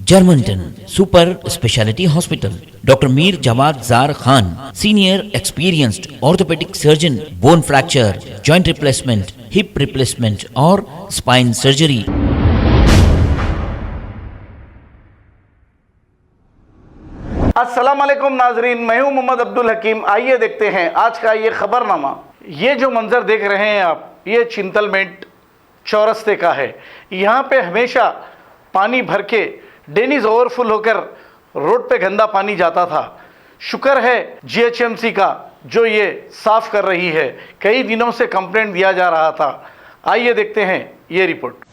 Germanton super speciality hospital, doctor Mir Jawad Zar Khan, senior experienced orthopaedic surgeon, bone fracture, joint replacement, hip replacement और spine surgery. अस्सलाम वालेकुम नाजरीन, मैं हूं मोहम्मद अब्दुल हकीम। आइए देखते हैं आज का ये खबरनामा। ये जो मंजर देख रहे हैं आप, ये चिंतलमेंट चौरस्ते का है। यहाँ पे हमेशा पानी भर के ड्रेनेज ओवरफुल होकर रोड पे गंदा पानी जाता था। शुक्र है जीएचएमसी का जो ये साफ कर रही है। कई दिनों से कंप्लेंट दिया जा रहा था। आइए देखते हैं ये रिपोर्ट।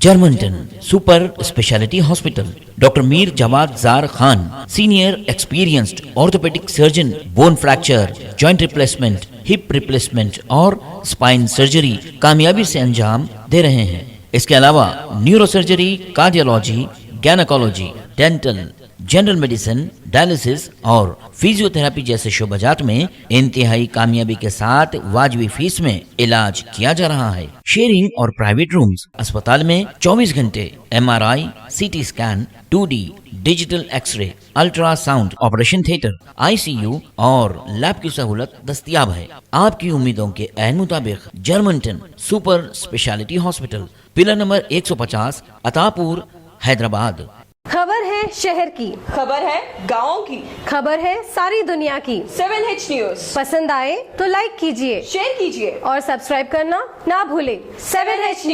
Germanten super speciality hospital, doctor Mir Jawad Zar Khan, senior experienced orthopaedic surgeon, bone fracture, joint replacement, hip replacement और स्पाइन सर्जरी कामयाबी से अंजाम दे रहे हैं। इसके अलावा neuro surgery, cardiology, gynaecology, dental, general medicine, dialysis और फिजियोथेरेपी जैसे शोबाजात में इंतहाई कामयाबी के साथ वाजबी फीस में इलाज किया जा रहा है। शेयरिंग और प्राइवेट रूम्स, अस्पताल में 24 घंटे MRI, CT scan, 2D digital x ray, ultrasound, operation theatre, ICU और लैब की सहूलत दस्तयाब है। आपकी उम्मीदों के ऐन मुताबिक Germanten super speciality hospital, pillar number 150, Attapur, Hyderabad. खबर है शहर की, खबर है गाँव की, खबर है सारी दुनिया की। 7H न्यूज पसंद आए तो लाइक कीजिए, शेयर कीजिए और सब्सक्राइब करना ना भूलें। 7H news.